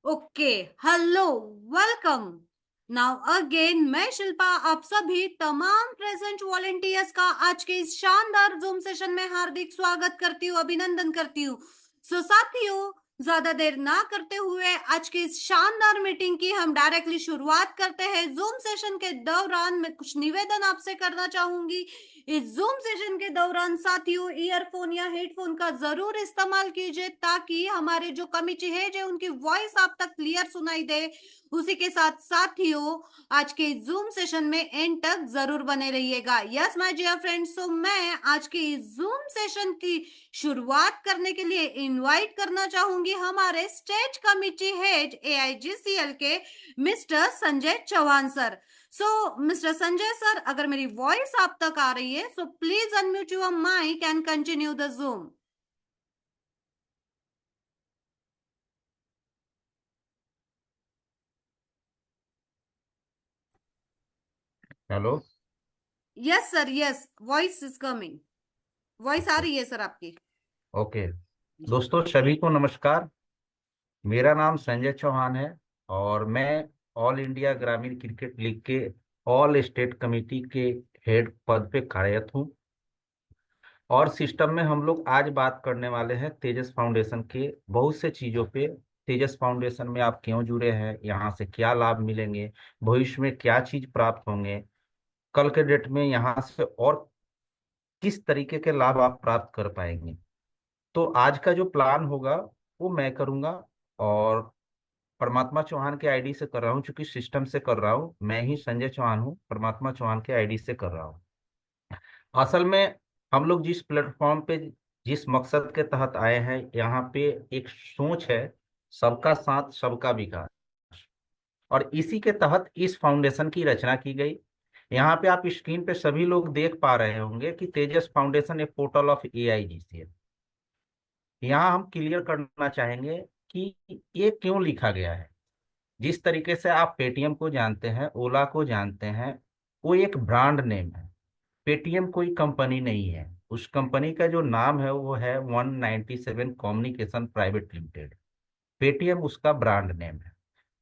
Okay. Hello. Welcome. Now again मैं शिल्पा आप सभी तमाम प्रेजेंट वॉलेंटियर्स का आज के इस शानदार जूम सेशन में हार्दिक स्वागत करती हूँ, अभिनंदन करती हूँ। साथियों, ज्यादा देर ना करते हुए आज की इस शानदार मीटिंग की हम डायरेक्टली शुरुआत करते हैं। जूम सेशन के दौरान मैं कुछ निवेदन आपसे करना चाहूंगी। इस जूम सेशन के दौरान साथियों ईयरफोन या हेडफोन का जरूर इस्तेमाल कीजिए ताकि हमारे जो कमिटी है जो उनकी वॉइस आप तक क्लियर सुनाई दे। उसी के साथ साथियों आज के जूम सेशन में एंड तक जरूर बने रहिएगा। यस माय डियर फ्रेंड्स, सो मैं आज की जूम सेशन की शुरुआत करने के लिए इनवाइट करना चाहूंगी हमारे स्टेट कमिटी हेड एआईजीसीएल के mister Sanjay Chauhan sir. Mister Sanjay sir, अगर मेरी वॉइस आप तक आ रही है so please unmute your mic and continue the zoom. Hello. Yes sir, yes, voice is coming. Voice आ ओके। रही है सर आपकी। ओके। जी। दोस्तों सभी को नमस्कार। मेरा नाम संजय चौहान है और मैं ऑल इंडिया ग्रामीण क्रिकेट लीग के ऑल स्टेट कमेटी के हेड पद पे कार्यरत हूँ। और सिस्टम में हम लोग आज बात करने वाले हैं तेजस फाउंडेशन के बहुत से चीज़ों पे। तेजस फाउंडेशन में आप क्यों जुड़े हैं, यहाँ से क्या लाभ मिलेंगे, भविष्य में क्या चीज़ प्राप्त होंगे, कल के डेट में यहाँ से और किस तरीके के लाभ आप प्राप्त कर पाएंगे। तो आज का जो प्लान होगा वो मैं करूंगा। और परमात्मा चौहान के आईडी से कर रहा हूँ, चूंकि सिस्टम से कर रहा हूँ। मैं ही संजय चौहान हूँ, परमात्मा चौहान के आईडी से कर रहा हूँ। असल में हम लोग जिस प्लेटफॉर्म पे जिस मकसद के तहत आए हैं, यहाँ पे एक सोच है, सबका साथ सबका विकास। और इसी के तहत इस फाउंडेशन की रचना की गई। यहाँ पे आप स्क्रीन पे सभी लोग देख पा रहे होंगे कि तेजस फाउंडेशन ए पोर्टल ऑफ एआईजीसीएल। यहाँ हम क्लियर करना चाहेंगे कि ये क्यों लिखा गया है। जिस तरीके से आप पेटीएम को जानते हैं, ओला को जानते हैं, वो एक ब्रांड नेम है। पेटीएम कोई कंपनी नहीं है। उस कंपनी का जो नाम है वो है 197 कम्युनिकेशन प्राइवेट लिमिटेड। पेटीएम उसका ब्रांड नेम है।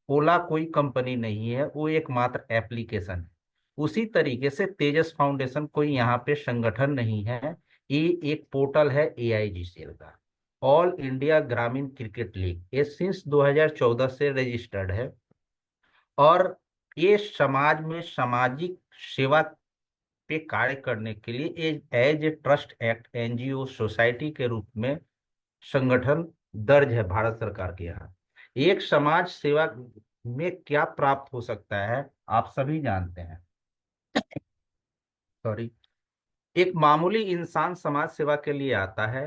ओला कोई कंपनी नहीं है, वो एकमात्र एप्लीकेशन है। उसी तरीके से तेजस फाउंडेशन कोई यहाँ पे संगठन नहीं है। ये एक पोर्टल है एआईजीसीएल का, ऑल इंडिया ग्रामीण क्रिकेट लीग। ये सिंस 2014 से रजिस्टर्ड है। और ये समाज में सामाजिक सेवा पे कार्य करने के लिए as a trust act NGO society के रूप में संगठन दर्ज है भारत सरकार के यहाँ। एक समाज सेवा में क्या प्राप्त हो सकता है आप सभी जानते हैं। सॉरी। एक मामूली इंसान समाज सेवा के लिए आता है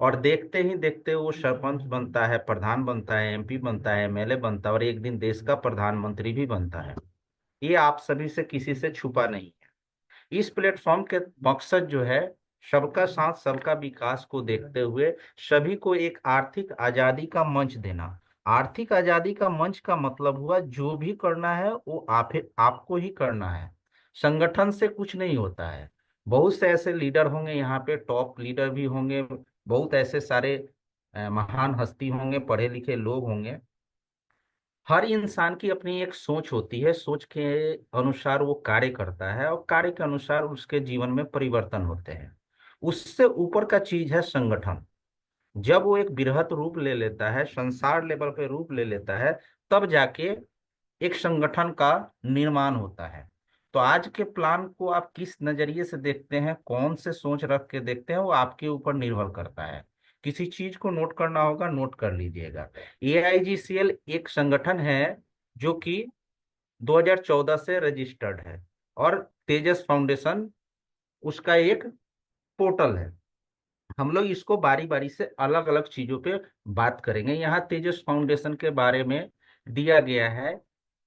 और देखते ही देखते वो सरपंच बनता है, प्रधान बनता है, एमपी बनता है, एमएलए बनता है और एक दिन देश का प्रधानमंत्री भी बनता है। ये आप सभी से किसी से छुपा नहीं है। इस प्लेटफॉर्म के मकसद जो है, सबका साथ सबका विकास को देखते हुए सभी को एक आर्थिक आजादी का मंच देना। आर्थिक आजादी का मंच का मतलब हुआ जो भी करना है वो आपको ही करना है। संगठन से कुछ नहीं होता है। बहुत से ऐसे लीडर होंगे यहाँ पे, टॉप लीडर भी होंगे, बहुत ऐसे सारे महान हस्ती होंगे, पढ़े लिखे लोग होंगे। हर इंसान की अपनी एक सोच होती है, सोच के अनुसार वो कार्य करता है और कार्य के अनुसार उसके जीवन में परिवर्तन होते हैं। उससे ऊपर का चीज है संगठन। जब वो एक बृहत रूप ले लेता है, संसार लेवल पे रूप ले लेता है, तब जाके एक संगठन का निर्माण होता है। तो आज के प्लान को आप किस नजरिए से देखते हैं, कौन से सोच रख के देखते हैं, वो आपके ऊपर निर्भर करता है। किसी चीज को नोट करना होगा, नोट कर लीजिएगा। एआईजीसीएल एक संगठन है जो कि 2014 से रजिस्टर्ड है। और तेजस फाउंडेशन उसका एक पोर्टल है। हम लोग इसको बारी बारी से अलग अलग चीजों पे बात करेंगे। यहाँ तेजस फाउंडेशन के बारे में दिया गया है।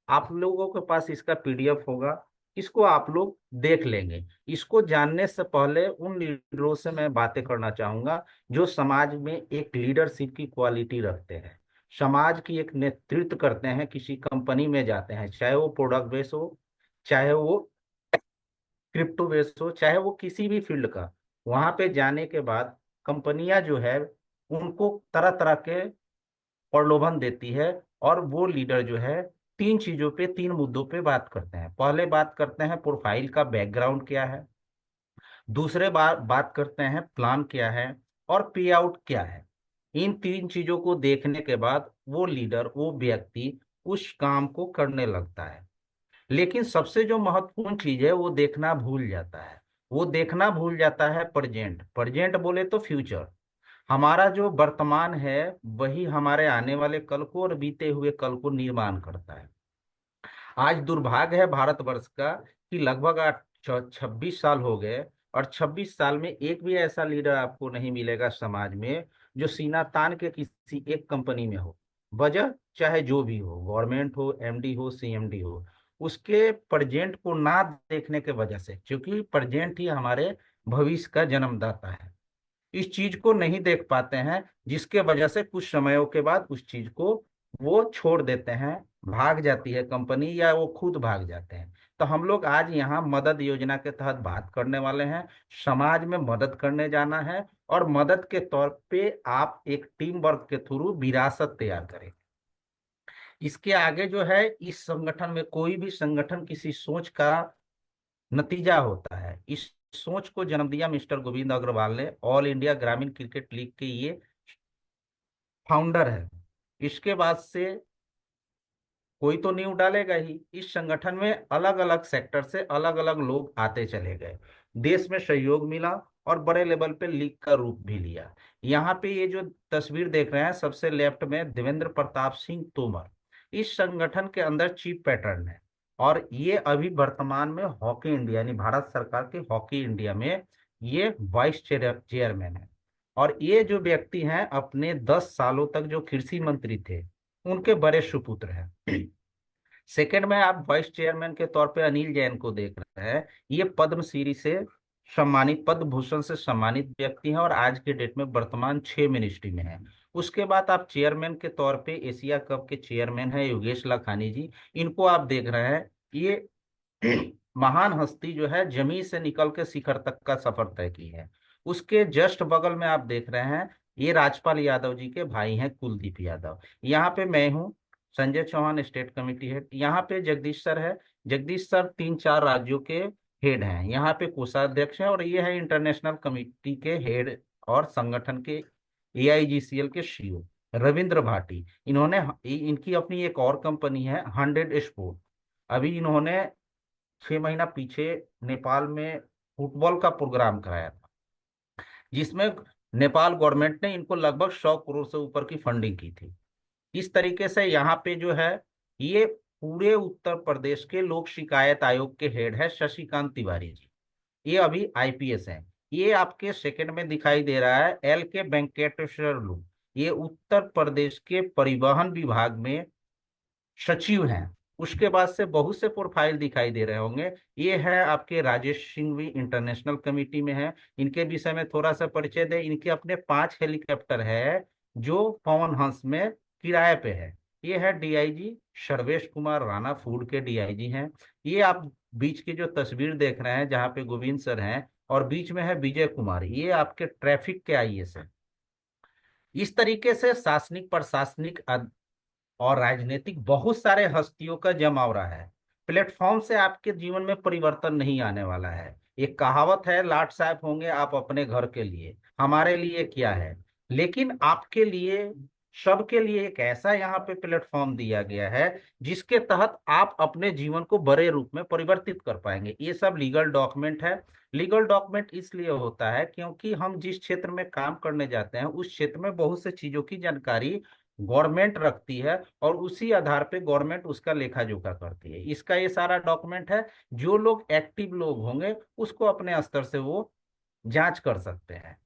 आप लोगों के पास इसका पीडीएफ होगा, इसको आप लोग देख लेंगे। इसको जानने से पहले उन लीडरों से मैं बातें करना चाहूंगा जो समाज में एक लीडरशिप की क्वालिटी रखते हैं, समाज की एक नेतृत्व करते हैं। किसी कंपनी में जाते हैं, चाहे वो प्रोडक्ट बेस हो, चाहे वो क्रिप्टो बेस हो, चाहे वो किसी भी फील्ड का। वहां पे जाने के बाद कंपनियां जो है उनको तरह तरह के प्रलोभन देती है। और वो लीडर जो है तीन चीजों पे, तीन मुद्दों पे बात करते हैं। पहले बात करते हैं प्रोफाइल का बैकग्राउंड क्या है, दूसरे बात करते हैं प्लान क्या है, और पे आउट क्या है। इन तीन चीजों को देखने के बाद वो लीडर, वो व्यक्ति उस काम को करने लगता है। लेकिन सबसे जो महत्वपूर्ण चीज है वो देखना भूल जाता है। वो देखना भूल जाता है प्रेजेंट। प्रेजेंट बोले तो फ्यूचर। हमारा जो वर्तमान है वही हमारे आने वाले कल को और बीते हुए कल को निर्माण करता है। आज दुर्भाग्य है भारतवर्ष का कि लगभग 26 साल हो गए, और 26 साल में एक भी ऐसा लीडर आपको नहीं मिलेगा समाज में जो सीना तान के किसी एक कंपनी में हो। वजह चाहे जो भी हो, गवर्नमेंट हो, एमडी हो, सीएमडी हो, उसके प्रेजेंट को ना देखने के वजह से, क्योंकि प्रेजेंट ही हमारे भविष्य का जन्मदाता है। इस चीज को नहीं देख पाते हैं, जिसके वजह से कुछ समयों के बाद उस चीज को वो छोड़ देते हैं, भाग जाती है कंपनी या वो खुद भाग जाते हैं। तो हम लोग आज यहाँ मदद योजना के तहत बात करने वाले हैं। समाज में मदद करने जाना है, और मदद के तौर पे आप एक टीम वर्क के थ्रू विरासत तैयार करें। इसके आगे जो है, इस संगठन में कोई भी संगठन किसी सोच का नतीजा होता है। इस सोच को जन्म दिया मिस्टर गोविंद अग्रवाल ने। ऑल इंडिया ग्रामीण क्रिकेट लीग के ये फाउंडर है। इसके बाद से कोई तो नींव डालेगा ही। इस संगठन में अलग अलग सेक्टर से अलग अलग लोग आते चले गए, देश में सहयोग मिला, और बड़े लेवल पे लीग का रूप भी लिया। यहाँ पे ये जो तस्वीर देख रहे हैं सबसे लेफ्ट में, देवेंद्र प्रताप सिंह तोमर इस संगठन के अंदर चीफ पैटर्न है। और ये अभी वर्तमान में हॉकी इंडिया यानी भारत सरकार के हॉकी इंडिया में ये वाइस चेयरमैन है। और ये जो व्यक्ति हैं अपने 10 सालों तक जो कृषि मंत्री थे उनके बड़े सुपुत्र हैं। सेकंड में आप वाइस चेयरमैन के तौर पे अनिल जैन को देख रहे हैं। ये पद्मश्री से सम्मानित, पद्म भूषण से सम्मानित व्यक्ति हैं, और आज के डेट में वर्तमान 6 मिनिस्ट्री में हैं। उसके बाद आप चेयरमैन के तौर पे एशिया कप के चेयरमैन है योगेश लाखानी जी। इनको आप देख रहे हैं। ये महान हस्ती जो है जमीन से निकल के शिखर तक का सफर तय की है। उसके जस्ट बगल में आप देख रहे हैं, ये राजपाल यादव जी के भाई हैं कुलदीप यादव। यहाँ पे मैं हूँ, Sanjay Chauhan state committee head. यहाँ पे जगदीश सर है। जगदीश सर 3-4 राज्यों के हेड हैं। यहाँ पे कोषाध्यक्ष हैं, और ये है इंटरनेशनल कमेटी के हेड और संगठन के एआईजीसीएल के सीईओ रविंद्र भाटी। इन्होंने इनकी अपनी एक और कंपनी है 100 स्पोर्ट। अभी इन्होंने 6 महीना पीछे नेपाल में फुटबॉल का प्रोग्राम कराया था, जिसमें नेपाल गवर्नमेंट ने इनको लगभग 100 करोड़ से ऊपर की फंडिंग की थी। इस तरीके से यहाँ पे जो है, ये पूरे उत्तर प्रदेश के लोक शिकायत आयोग के हेड है शशिकांत तिवारी जी। ये अभी आईपीएस हैं। ये आपके सेकंड में दिखाई दे रहा है एल के वेंकटेश्वर लू। ये उत्तर प्रदेश के परिवहन विभाग में सचिव हैं। उसके बाद से बहुत से प्रोफाइल दिखाई दे रहे होंगे। ये है आपके राजेश सिंह भी इंटरनेशनल कमेटी में है। इनके विषय में थोड़ा सा परिचय दे। इनके अपने 5 हेलीकॉप्टर है जो पवन हंस में किराए पे है। ये है डीआईजी सर्वेश कुमार राणा, फूड के डीआईजी हैं। ये आप बीच की जो तस्वीर देख रहे हैं जहाँ पे गोविंद सर हैं, और बीच में है विजय कुमार, ये आपके ट्रैफिक के आईएएस है। इस तरीके से शासनिक, प्रशासनिक और राजनीतिक बहुत सारे हस्तियों का जमावड़ा है। प्लेटफॉर्म से आपके जीवन में परिवर्तन नहीं आने वाला है। एक कहावत है, लाट साहब होंगे आप अपने घर के लिए, हमारे लिए क्या है। लेकिन आपके लिए, सबके लिए एक ऐसा यहाँ पे प्लेटफॉर्म दिया गया है जिसके तहत आप अपने जीवन को बड़े रूप में परिवर्तित कर पाएंगे। ये सब लीगल डॉक्यूमेंट है। लीगल डॉक्यूमेंट इसलिए होता है क्योंकि हम जिस क्षेत्र में काम करने जाते हैं उस क्षेत्र में बहुत से चीजों की जानकारी गवर्नमेंट रखती है, और उसी आधार पे गवर्नमेंट उसका लेखा जोखा करती है। इसका ये सारा डॉक्यूमेंट है। जो लोग एक्टिव लोग होंगे उसको अपने स्तर से वो जांच कर सकते हैं,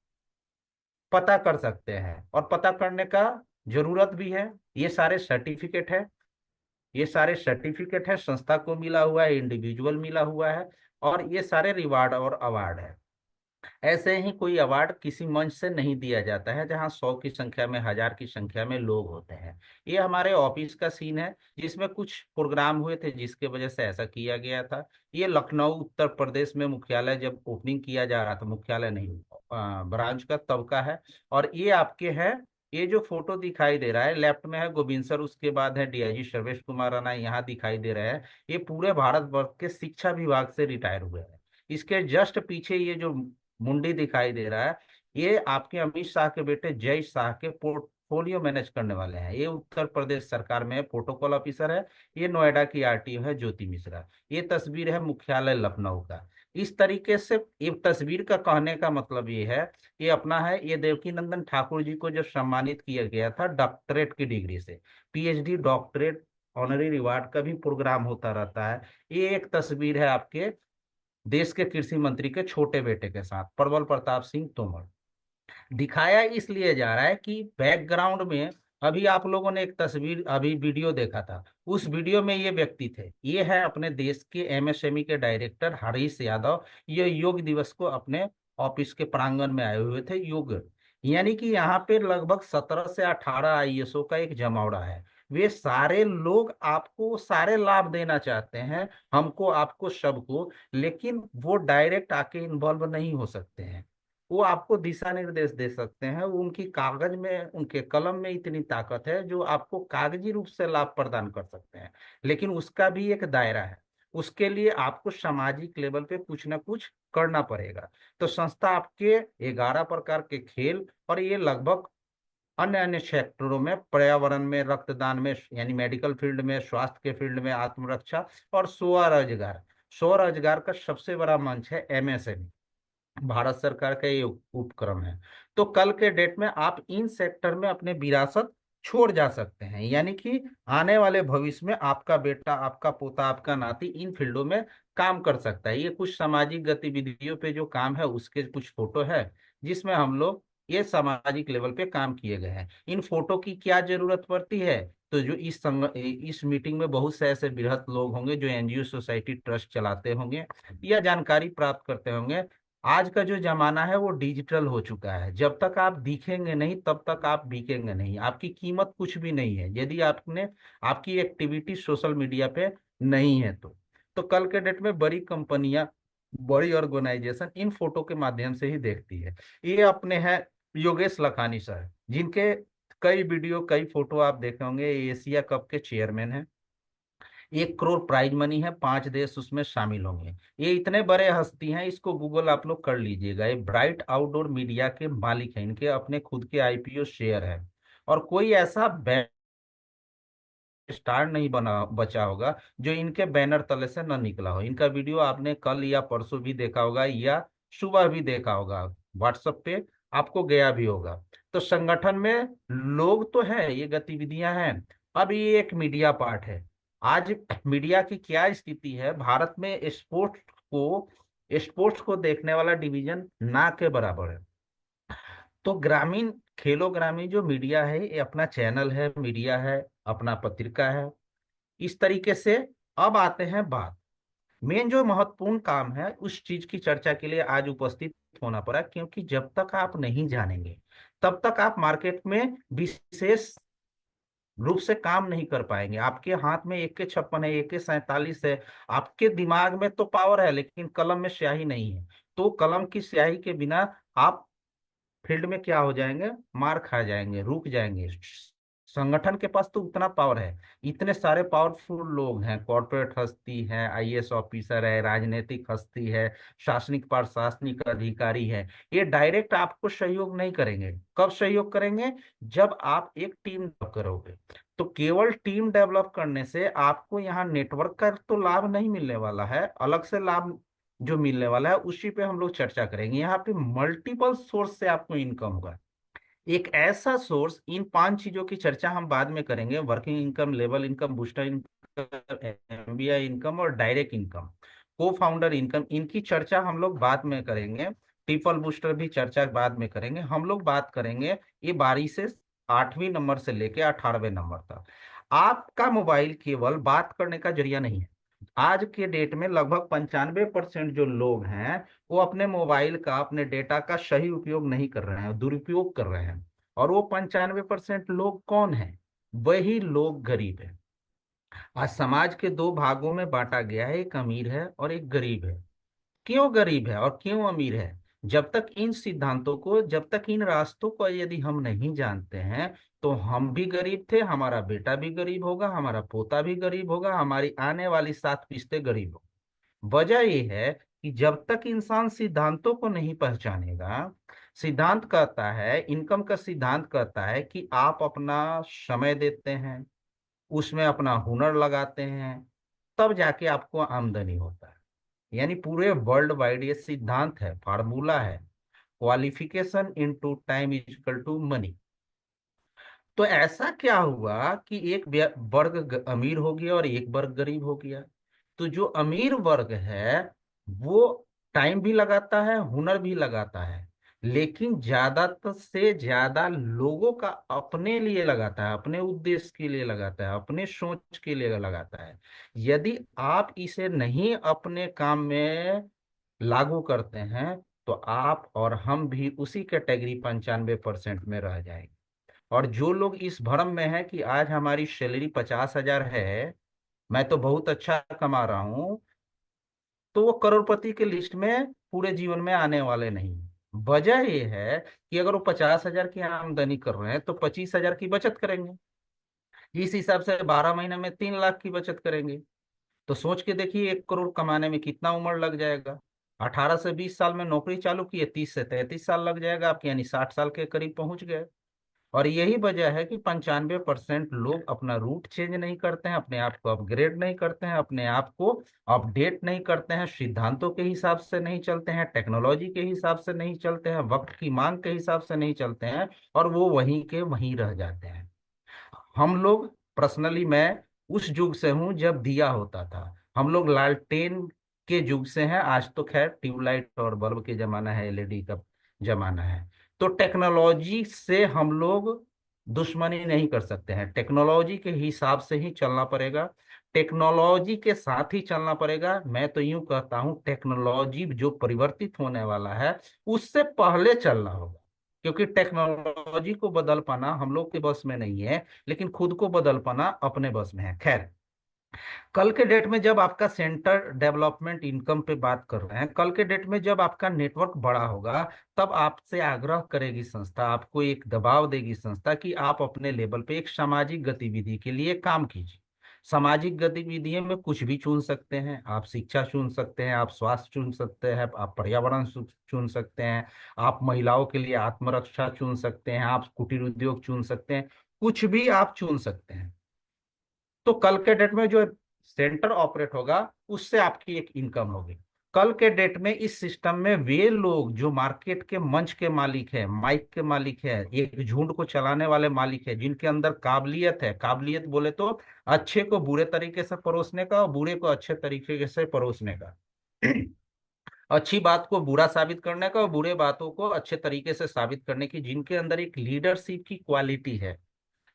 पता कर सकते हैं, और पता करने का जरूरत भी है। ये सारे सर्टिफिकेट है। ये सारे सर्टिफिकेट है, संस्था को मिला हुआ है, इंडिविजुअल मिला हुआ है, और ये सारे रिवार्ड और अवार्ड है। ऐसे ही कोई अवार्ड किसी मंच से नहीं दिया जाता है जहां 100 की संख्या में, 1000 की संख्या में लोग होते हैं। ये हमारे ऑफिस का सीन है जिसमें कुछ प्रोग्राम हुए थे जिसके वजह से ऐसा किया गया था। ये लखनऊ उत्तर प्रदेश में मुख्यालय जब ओपनिंग किया जा रहा था, मुख्यालय नहीं ब्रांच का, तब का है। और ये आपके हैं ये जो फोटो दिखाई दे रहा है, लेफ्ट में है गोविंद सर, उसके बाद है डीआईजी सर्वेश कुमार राणा, यहाँ दिखाई दे रहा है। ये पूरे भारतवर्ष के शिक्षा विभाग से रिटायर हुए हैं। इसके जस्ट पीछे ये जो मुंडी दिखाई दे रहा है, ये आपके अमित शाह के बेटे जय शाह के पोर्टफोलियो मैनेज करने वाले हैं। ये उत्तर प्रदेश सरकार में प्रोटोकॉल ऑफिसर है। ये नोएडा की आरटीओ है ज्योति मिश्रा। ये तस्वीर है मुख्यालय लखनऊ का। इस तरीके से ये तस्वीर का कहने का मतलब ये है, ये अपना है, ये देवकी नंदन ठाकुर जी को जो सम्मानित किया गया था डॉक्टरेट की डिग्री से, पीएचडी डॉक्टरेट ऑनरी रिवार्ड का भी प्रोग्राम होता रहता है। ये एक तस्वीर है आपके देश के कृषि मंत्री के छोटे बेटे के साथ, प्रबल प्रताप सिंह तोमर। दिखाया इसलिए जा रहा है कि बैकग्राउंड में अभी आप लोगों ने एक तस्वीर, अभी वीडियो देखा था, उस वीडियो में ये व्यक्ति थे, ये है अपने देश के एमएसएमई के डायरेक्टर हरीश यादव। ये योग दिवस को अपने ऑफिस के प्रांगण में आए हुए थे। योग यानी कि यहाँ पे लगभग 17 से 18 आईएसओ का एक जमावड़ा है। वे सारे लोग आपको सारे लाभ देना चाहते हैं, हमको आपको सबको, लेकिन वो डायरेक्ट आके इन्वॉल्व नहीं हो सकते हैं। वो आपको दिशा निर्देश दे सकते हैं, वो उनकी कागज में, उनके कलम में इतनी ताकत है जो आपको कागजी रूप से लाभ प्रदान कर सकते हैं। लेकिन उसका भी एक दायरा है, उसके लिए आपको सामाजिक लेवल पे कुछ ना कुछ करना पड़ेगा। तो संस्था आपके 11 प्रकार के खेल और ये लगभग अन्य अन्य सेक्टरों में, पर्यावरण में, रक्तदान में, यानी मेडिकल फील्ड में, स्वास्थ्य के फील्ड में, आत्मरक्षा और स्वरोजगार, स्वरोजगार का सबसे बड़ा मंच है एमएसएमई। भारत सरकार का ये उपक्रम है। तो कल के डेट में आप इन सेक्टर में अपने विरासत छोड़ जा सकते हैं, यानी कि आने वाले भविष्य में आपका बेटा, आपका पोता, आपका नाती इन फील्डों में काम कर सकता है। ये कुछ सामाजिक गतिविधियों पे जो काम है उसके कुछ फोटो है, जिसमें हम लोग ये सामाजिक लेवल पे काम किए गए हैं। इन फोटो की क्या जरूरत पड़ती है? तो जो इस मीटिंग में बहुत से ऐसे बृहत लोग होंगे जो एनजीओ सोसाइटी ट्रस्ट चलाते होंगे या जानकारी प्राप्त करते होंगे। आज का जो जमाना है वो डिजिटल हो चुका है। जब तक आप दिखेंगे नहीं तब तक आप बिकेंगे नहीं, आपकी कीमत कुछ भी नहीं है यदि आपने, आपकी एक्टिविटी सोशल मीडिया पे नहीं है तो कल के डेट में बड़ी कंपनियां, बड़ी ऑर्गेनाइजेशन इन फोटो के माध्यम से ही देखती है। ये अपने हैं योगेश लखानी सर, जिनके कई वीडियो, कई फोटो आप देखे होंगे। ये एशिया कप के चेयरमैन हैं। 1 करोड़ प्राइज मनी है, 5 देश उसमें शामिल होंगे। ये इतने बड़े हस्ती हैं, इसको गूगल आप लोग कर लीजिएगा। ये ब्राइट आउटडोर मीडिया के मालिक हैं, इनके अपने खुद के आईपीओ शेयर है। और कोई ऐसा स्टार नहीं बना बचा होगा जो इनके बैनर तले से न निकला हो। इनका वीडियो आपने कल या परसों भी देखा होगा या सुबह भी देखा होगा, व्हाट्सएप पे आपको गया भी होगा। तो संगठन में लोग तो हैं, ये गतिविधियां हैं। अब ये एक मीडिया पार्ट है। आज मीडिया की क्या स्थिति है भारत में? स्पोर्ट्स को देखने वाला डिवीजन ना के बराबर है। तो ग्रामीण, खेलो ग्रामीण जो मीडिया है, ये अपना चैनल है, मीडिया है, अपना पत्रिका है। इस तरीके से अब आते हैं बात, मेन जो महत्वपूर्ण काम है उस चीज की चर्चा के लिए आज उपस्थित होना पड़ा, क्योंकि जब तक आप नहीं जानेंगे तब तक आप मार्केट में विशेष रूप से काम नहीं कर पाएंगे। आपके हाथ में AK-56 है, AK-47 है, आपके दिमाग में तो पावर है लेकिन कलम में स्याही नहीं है। तो कलम की स्याही के बिना आप फील्ड में क्या हो जाएंगे? मार खा जाएंगे, रुक जाएंगे। संगठन के पास तो उतना पावर है, इतने सारे पावरफुल लोग हैं, कॉर्पोरेट हस्ती है, आईएएस ऑफिसर है, राजनीतिक हस्ती है, शासनिक प्रशासनिक अधिकारी है। ये डायरेक्ट आपको सहयोग नहीं करेंगे। कब सहयोग करेंगे? जब आप एक टीम डेवलप करोगे। तो केवल टीम डेवलप करने से आपको यहाँ नेटवर्क का तो लाभ नहीं मिलने वाला है, अलग से लाभ जो मिलने वाला है उसी पे हम लोग चर्चा करेंगे। यहाँ पे मल्टीपल सोर्स से आपको इनकम होगा। एक ऐसा सोर्स, इन 5 चीजों की चर्चा हम बाद में करेंगे, working income, level income, booster income, MBI income और डायरेक्ट इनकम, को फाउंडर इनकम, इनकी चर्चा हम लोग बाद में करेंगे। ट्रिपल बूस्टर भी चर्चा बाद में करेंगे। हम लोग बात करेंगे ये 12 से 8वीं नंबर से लेके 18वें नंबर तक। आपका मोबाइल केवल बात करने का जरिया नहीं है। आज के डेट में लगभग 95% जो लोग हैं वो अपने मोबाइल का, अपने डेटा का सही उपयोग नहीं कर रहे हैं, दुरुपयोग कर रहे हैं। और वो 95% लोग कौन है? वही लोग गरीब है। आज समाज के 2 भागों में बांटा गया है, एक अमीर है और एक गरीब है। क्यों गरीब है और क्यों अमीर है? जब तक इन सिद्धांतों को, जब तक इन रास्तों को यदि हम नहीं जानते हैं, तो हम भी गरीब थे, हमारा बेटा भी गरीब होगा, हमारा पोता भी गरीब होगा, हमारी आने वाली 7 पीढ़ी गरीब होगी। वजह यह है कि जब तक इंसान सिद्धांतों को नहीं पहचानेगा, सिद्धांत कहता है, इनकम का सिद्धांत कहता है कि आप अपना समय देते हैं, उसमें अपना हुनर लगाते हैं, तब जाके आपको आमदनी होता है। यानी पूरे वर्ल्ड वाइड ये सिद्धांत है, फार्मूला है, qualification into time is equal to money. तो ऐसा क्या हुआ कि एक वर्ग अमीर हो गया और एक वर्ग गरीब हो गया। तो जो अमीर वर्ग है वो टाइम भी लगाता है, हुनर भी लगाता है, लेकिन ज्यादा से ज्यादा लोगों का अपने लिए लगाता है, अपने उद्देश्य के लिए लगाता है, अपने सोच के लिए लगाता है। यदि आप इसे नहीं अपने काम में लागू करते हैं, तो आप और हम भी उसी कैटेगरी 95% में रह जाएंगे। और जो लोग इस भ्रम में है कि आज हमारी सैलरी 50,000 है, मैं तो बहुत अच्छा कमा रहा हूं, तो वो करोड़पति के लिस्ट में पूरे जीवन में आने वाले नहीं हैं। वजह ये है कि अगर वो 50,000 की आमदनी कर रहे हैं तो 25,000 की बचत करेंगे। इस हिसाब से 12 महीने में 3 लाख की बचत करेंगे। तो सोच के देखिए 1 करोड़ कमाने में कितना उम्र लग जाएगा। 18 से 20 साल में नौकरी चालू की है, 30 से 33 साल लग जाएगा आपके, यानी 60 साल के करीब पहुंच गए। और यही वजह है कि 95% लोग अपना रूट चेंज नहीं करते हैं, अपने आप को अपग्रेड नहीं करते हैं, अपने आप को अपडेट नहीं करते हैं, सिद्धांतों के हिसाब से नहीं चलते हैं, टेक्नोलॉजी के हिसाब से नहीं चलते हैं, वक्त की मांग के हिसाब से नहीं चलते हैं, और वो वहीं के वहीं रह जाते हैं। हम लोग, पर्सनली मैं उस युग से हूं जब दिया होता था। हम लोग लालटेन के युग से हैं। आज तो खैर ट्यूबलाइट और बल्ब के जमाना है, एलईडी का जमाना है। तो टेक्नोलॉजी से हम लोग दुश्मनी नहीं कर सकते हैं, टेक्नोलॉजी के हिसाब से ही चलना पड़ेगा, टेक्नोलॉजी के साथ ही चलना पड़ेगा। मैं तो यूं कहता हूं, टेक्नोलॉजी जो परिवर्तित होने वाला है उससे पहले चलना होगा। क्योंकि टेक्नोलॉजी को बदल पाना हम लोग के बस में नहीं है, लेकिन खुद को बदल पाना अपने बस में है। खैर, कल के डेट में जब आपका सेंटर डेवलपमेंट इनकम पे बात कर रहे हैं, कल के डेट में जब आपका नेटवर्क बड़ा होगा, तब आपसे आग्रह करेगी संस्था, आपको एक दबाव देगी संस्था कि आप अपने लेवल पे एक सामाजिक गतिविधि के लिए काम कीजिए। सामाजिक गतिविधियों में कुछ भी चुन सकते हैं आप, शिक्षा चुन सकते हैं आप, स्वास्थ्य चुन सकते हैं आप, पर्यावरण चुन सकते हैं आप, महिलाओं के लिए आत्मरक्षा चुन सकते हैं आप, कुटीर उद्योग चुन सकते हैं, कुछ भी आप चुन सकते हैं। तो कल के डेट में जो सेंटर ऑपरेट होगा उससे आपकी एक इनकम होगी। कल के डेट में इस सिस्टम में वे लोग जो मार्केट के मंच के मालिक है, माइक के मालिक है, एक झुंड को चलाने वाले मालिक है, जिनके अंदर काबिलियत है, काबिलियत बोले तो अच्छे को बुरे तरीके से परोसने का और बुरे को अच्छे तरीके से परोसने का, अच्छी बात को बुरा साबित करने का और बुरे बातों को अच्छे तरीके से साबित करने की, जिनके अंदर एक लीडरशिप की क्वालिटी है,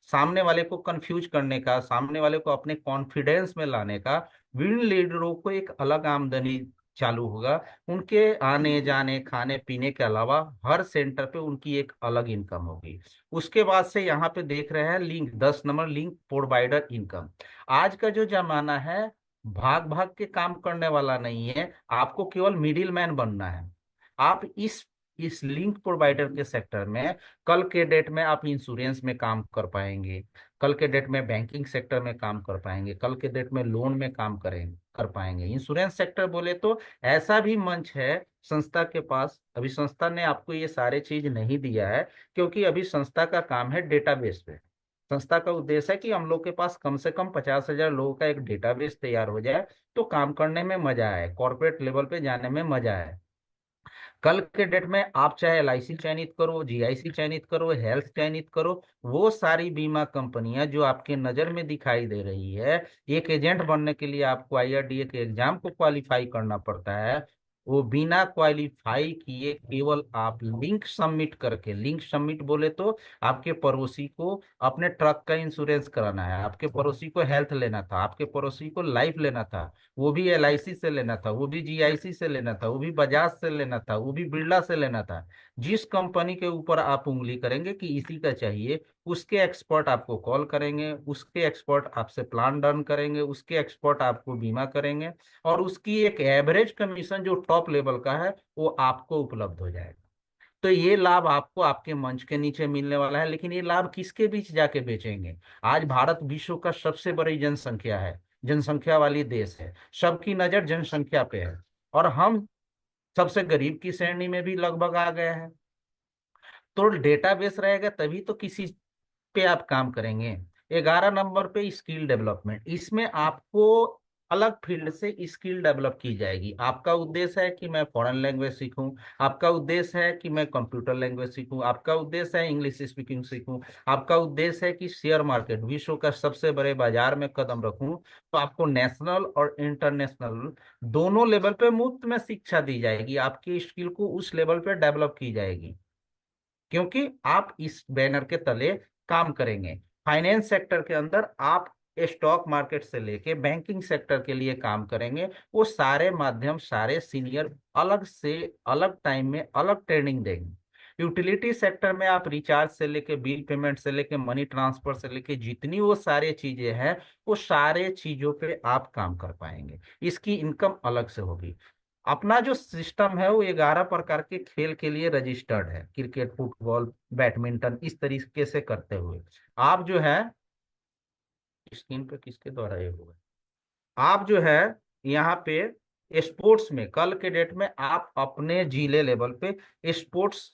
सामने वाले को कंफ्यूज करने का, सामने वाले को अपने कॉन्फिडेंस में लाने का, विन लीडरों को एक अलग आमदनी चालू होगा। उनके आने जाने खाने पीने के अलावा हर सेंटर पे उनकी एक अलग इनकम होगी। उसके बाद से यहाँ पे देख रहे हैं link, 10 number link provider income. आज का जो जमाना है, भाग भाग के काम करने वाला नहीं है, आपको केवल मिडिल मैन बनना है। आप इस लिंक प्रोवाइडर के सेक्टर में कल के डेट में आप इंश्योरेंस में काम कर पाएंगे, कल के डेट में बैंकिंग सेक्टर में काम कर पाएंगे, कल के डेट में लोन में काम करेंगे, कर पाएंगे। इंश्योरेंस सेक्टर बोले तो ऐसा भी मंच है संस्था के पास। अभी संस्था ने आपको ये सारे चीज नहीं दिया है, क्योंकि अभी संस्था का काम है डेटाबेस पे। संस्था का उद्देश्य है कि हम लोग के पास कम से कम 50,000 लोगों का एक डेटाबेस तैयार हो जाए, तो काम करने में मजा आए, कॉर्पोरेट लेवल पे जाने में मजा आए। कल के डेट में आप चाहे एलआईसी चयनित करो, जीआईसी चयनित करो, हेल्थ चयनित करो, वो सारी बीमा कंपनियां जो आपके नजर में दिखाई दे रही है, एक एजेंट बनने के लिए आपको आईआरडीए के एग्जाम को क्वालिफाई करना पड़ता है। वो बिना क्वालिफाई किए केवल आप लिंक सबमिट करके, लिंक सबमिट बोले तो आपके पड़ोसी को अपने ट्रक का इंश्योरेंस कराना है, आपके पड़ोसी को हेल्थ लेना था, आपके पड़ोसी को लाइफ लेना था, वो भी एलआईसी से लेना था, वो भी जीआईसी से लेना था, वो भी बजाज से लेना था, वो भी बिरला से लेना था। जिस कंपनी के ऊपर आप उंगली करेंगे कि इसी का चाहिए, उसके एक्सपर्ट आपको कॉल करेंगे, उसके एक्सपर्ट आपसे प्लान डन करेंगे, उसके एक्सपर्ट आपको बीमा करेंगे, और उसकी एक एवरेज कमीशन जो टॉप लेवल का है वो आपको उपलब्ध हो जाएगा। तो ये लाभ आपको आपके मंच के नीचे मिलने वाला है। लेकिन ये लाभ किसके बीच जाके बेचेंगे? आज भारत विश्व का सबसे बड़ी जनसंख्या है, जनसंख्या वाली देश है, सबकी नजर जनसंख्या पे है, और हम सबसे गरीब की श्रेणी में भी लगभग आ गए हैं। तो डेटाबेस रहेगा तभी तो किसी पे आप काम करेंगे। 11 नंबर पे स्किल डेवलपमेंट, इसमें आपको अलग फील्ड से स्किल डेवलप की जाएगी। आपका उद्देश्य है कि मैं फॉरेन लैंग्वेज सीखूं, आपका उद्देश्य है कि मैं कंप्यूटर लैंग्वेज सीखूं, आपका उद्देश्य है इंग्लिश स्पीकिंग सीखूं, आपका उद्देश्य है कि शेयर मार्केट विश्व का सबसे बड़े बाजार में कदम रखूं, तो आपको नेशनल और इंटरनेशनल दोनों लेवल पे मुफ्त में शिक्षा दी जाएगी, आपकी स्किल को उस लेवल पे डेवलप की जाएगी, क्योंकि आप इस बैनर के तले काम करेंगे। फाइनेंस सेक्टर के अंदर आप स्टॉक मार्केट से लेके बैंकिंग सेक्टर के लिए काम करेंगे। वो सारे माध्यम, सारे सीनियर अलग से अलग टाइम में अलग ट्रेनिंग देंगे। यूटिलिटी सेक्टर में आप रिचार्ज से लेके बिल पेमेंट से लेके मनी ट्रांसफर से लेके जितनी वो सारे चीजें हैं, वो सारे चीजों पे आप काम कर पाएंगे। इसकी इनकम अलग से होगी। अपना जो सिस्टम है वो 11 प्रकार के खेल के लिए रजिस्टर्ड है, क्रिकेट, फुटबॉल, बैडमिंटन, इस तरीके से करते हुए आप जो है स्क्रीन पे किसके द्वारा ये हुआ, आप जो है यहाँ पे स्पोर्ट्स में कल के डेट में आप अपने जिले लेवल पे स्पोर्ट्स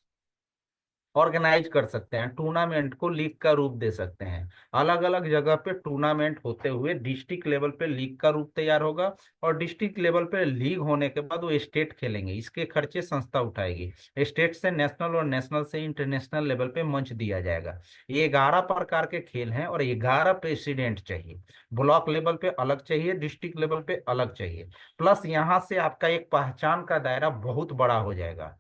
ऑर्गेनाइज कर सकते हैं, टूर्नामेंट को लीग का रूप दे सकते हैं। अलग अलग जगह पे टूर्नामेंट होते हुए डिस्ट्रिक्ट लेवल पे लीग का रूप तैयार होगा, और डिस्ट्रिक्ट लेवल पे लीग होने के बाद वो स्टेट खेलेंगे, इसके खर्चे संस्था उठाएगी। स्टेट से नेशनल और नेशनल से इंटरनेशनल लेवल पे मंच दिया जाएगा। ये 11 प्रकार के खेल हैं, और 11 प्रेसिडेंट चाहिए। ब्लॉक लेवल पे अलग चाहिए, डिस्ट्रिक्ट लेवल पे अलग चाहिए। प्लस यहाँ से आपका एक पहचान का दायरा बहुत बड़ा हो जाएगा।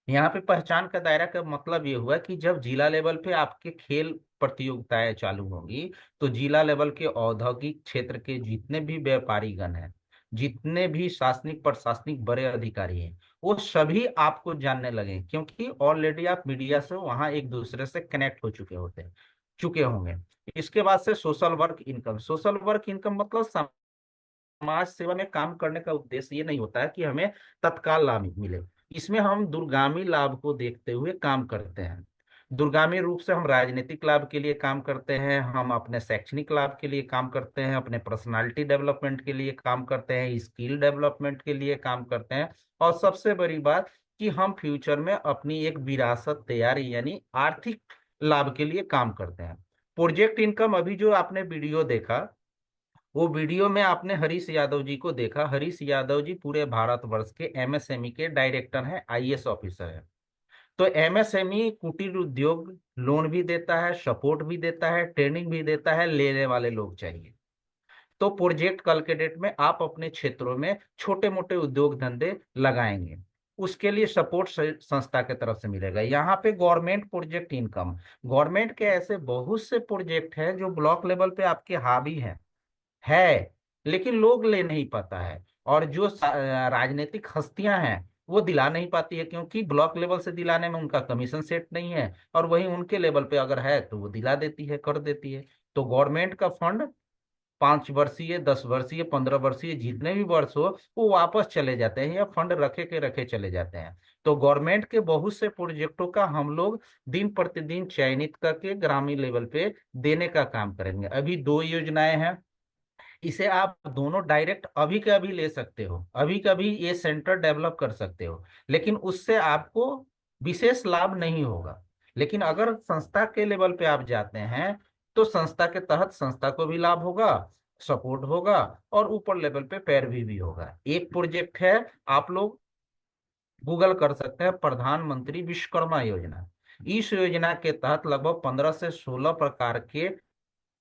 यहाँ पे पहचान का दायरा का मतलब ये हुआ कि जब जिला लेवल पे आपके खेल प्रतियोगिताएं चालू होंगी, तो जिला लेवल के औद्योगिक क्षेत्र के जितने भी व्यापारीगण हैं, जितने भी शासनिक प्रशासनिक बड़े अधिकारी हैं, वो सभी आपको जानने लगे, क्योंकि ऑलरेडी आप मीडिया से वहां एक दूसरे से कनेक्ट हो चुके होंगे। इसके बाद से social work income. Social work income मतलब समाज सेवा में काम करने का उद्देश्य ये नहीं होता है कि हमें तत्काल लाभ मिले। इसमें हम दूरगामी लाभ को देखते हुए काम करते हैं। दूरगामी रूप से हम राजनीतिक लाभ के लिए काम करते हैं, हम अपने शैक्षणिक लाभ के लिए काम करते हैं, अपने पर्सनालिटी डेवलपमेंट के लिए काम करते हैं, स्किल डेवलपमेंट के लिए काम करते हैं, और सबसे बड़ी बात कि हम फ्यूचर में अपनी एक विरासत तैयारी यानी आर्थिक लाभ के लिए काम करते हैं। प्रोजेक्ट इनकम, अभी जो आपने वीडियो देखा, वो वीडियो में आपने हरीश यादव जी को देखा। हरीश यादव जी पूरे भारतवर्ष के एमएसएमई के डायरेक्टर हैं, आईएएस ऑफिसर हैं। तो एमएसएमई कुटीर उद्योग लोन भी देता है, सपोर्ट भी देता है, ट्रेनिंग भी देता है, लेने वाले लोग चाहिए। तो प्रोजेक्ट कल के डेट में आप अपने क्षेत्रों में छोटे मोटे उद्योग धंधे लगाएंगे, उसके लिए सपोर्ट संस्था की तरफ से मिलेगा। यहाँ पे गवर्नमेंट प्रोजेक्ट इनकम, गवर्नमेंट के ऐसे बहुत से प्रोजेक्ट है जो ब्लॉक लेवल पे आपके हावी है, लेकिन लोग ले नहीं पाता है, और जो राजनीतिक हस्तियां हैं वो दिला नहीं पाती है, क्योंकि ब्लॉक लेवल से दिलाने में उनका कमीशन सेट नहीं है, और वहीं उनके लेवल पे अगर है तो वो दिला देती है, कर देती है। तो गवर्नमेंट का फंड 5 वर्षीय, 10 वर्षीय, 15 वर्षीय, जितने भी वर्ष हो, वो वापस चले जाते हैं, या फंड रखे के रखे चले जाते हैं। तो गवर्नमेंट के बहुत से प्रोजेक्टों का हम लोग दिन प्रतिदिन चयनित करके ग्रामीण लेवल पे देने का काम करेंगे। अभी 2 योजनाएं हैं, इसे आप दोनों डायरेक्ट अभी के अभी ले सकते हो, अभी का भी ये सेंटर डेवलप कर सकते हो, लेकिन उससे आपको विशेष लाभ नहीं होगा। लेकिन अगर संस्था के लेवल पे आप जाते हैं, तो संस्था के तहत संस्था को भी लाभ होगा, सपोर्ट होगा, और ऊपर लेवल पे पैरवी भी होगा। एक प्रोजेक्ट है, आप लोग गूगल कर सकते हैं, प्रधानमंत्री विश्वकर्मा योजना। इस योजना के तहत लगभग 15 से 16 प्रकार के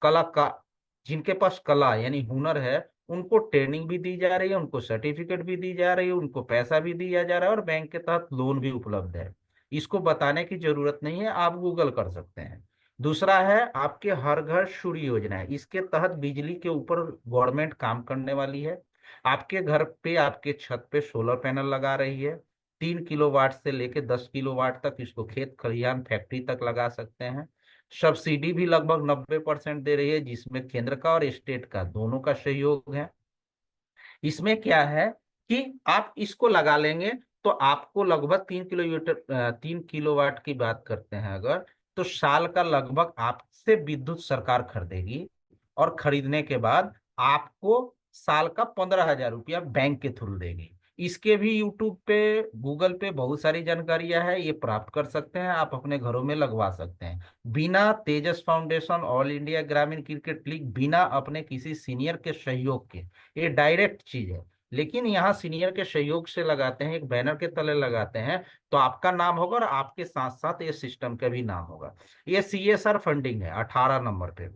कला का, जिनके पास कला यानी हुनर है, उनको ट्रेनिंग भी दी जा रही है, उनको सर्टिफिकेट भी दी जा रही है, उनको पैसा भी दिया जा रहा है, और बैंक के तहत लोन भी उपलब्ध है। इसको बताने की जरूरत नहीं है, आप गूगल कर सकते हैं। दूसरा है आपके हर घर सूर्य योजना है। इसके तहत बिजली के ऊपर गवर्नमेंट काम करने वाली है, आपके घर पे, आपके छत पे सोलर पैनल लगा रही है। 3 किलोवाट से लेके 10 किलोवाट तक इसको खेत खलिहान फैक्ट्री तक लगा सकते हैं। सब्सिडी भी लगभग 90% दे रही है, जिसमें केंद्र का और स्टेट का दोनों का सहयोग है। इसमें क्या है कि आप इसको लगा लेंगे तो आपको लगभग 3 किलोवाट की बात करते हैं अगर, तो साल का लगभग आपसे विद्युत सरकार खरीदेगी, और खरीदने के बाद आपको साल का 15,000 रुपया बैंक के थ्रू देगी। इसके भी यूट्यूब पे, गूगल पे बहुत सारी जानकारियां है, ये प्राप्त कर सकते हैं, आप अपने घरों में लगवा सकते हैं बिना तेजस फाउंडेशन, ऑल इंडिया ग्रामीण क्रिकेट लीग, बिना अपने किसी सीनियर के सहयोग के। ये डायरेक्ट चीज है। लेकिन यहाँ सीनियर के सहयोग से लगाते हैं, एक बैनर के तले लगाते हैं, तो आपका नाम होगा और आपके साथ साथ ये सिस्टम का भी नाम होगा। ये सीएसआर फंडिंग है 18 नंबर पे।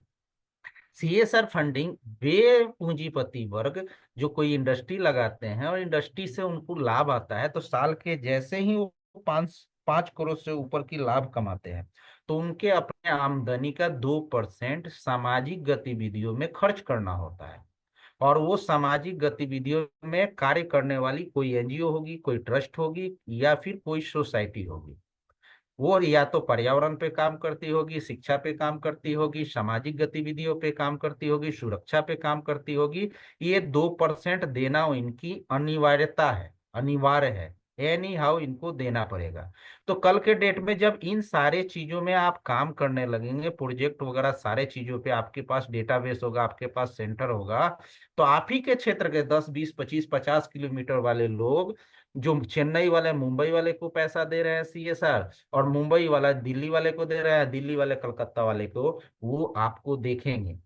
सीएसआर फंडिंग वे पूंजीपति वर्ग जो कोई इंडस्ट्री लगाते हैं और इंडस्ट्री से उनको लाभ आता है, तो साल के जैसे ही वो 5 5 करोड़ से ऊपर की लाभ कमाते हैं, तो उनके अपने आमदनी का 2% सामाजिक गतिविधियों में खर्च करना होता है। और वो सामाजिक गतिविधियों में कार्य करने वाली कोई एनजीओ होगी, कोई ट्रस्ट होगी, या फिर कोई सोसाइटी होगी, वो या तो पर्यावरण पे काम करती होगी, शिक्षा पे काम करती होगी, सामाजिक गतिविधियों पे काम करती होगी, सुरक्षा पे काम करती होगी। ये 2% देना इनकी अनिवार्यता है, अनिवार्य है, एनी हाउ इनको देना पड़ेगा। तो कल के डेट में जब इन सारे चीजों में आप काम करने लगेंगे, प्रोजेक्ट वगैरह सारे चीजों पे आपके पास डेटाबेस होगा, आपके पास सेंटर होगा, तो आप ही के क्षेत्र के 10 20 25 50 किलोमीटर वाले लोग, जो चेन्नई वाले मुंबई वाले को पैसा दे रहे हैं सीएसआर, और मुंबई वाला दिल्ली वाले को दे रहा है, दिल्ली वाले कलकत्ता वाले को, वो आपको देखेंगे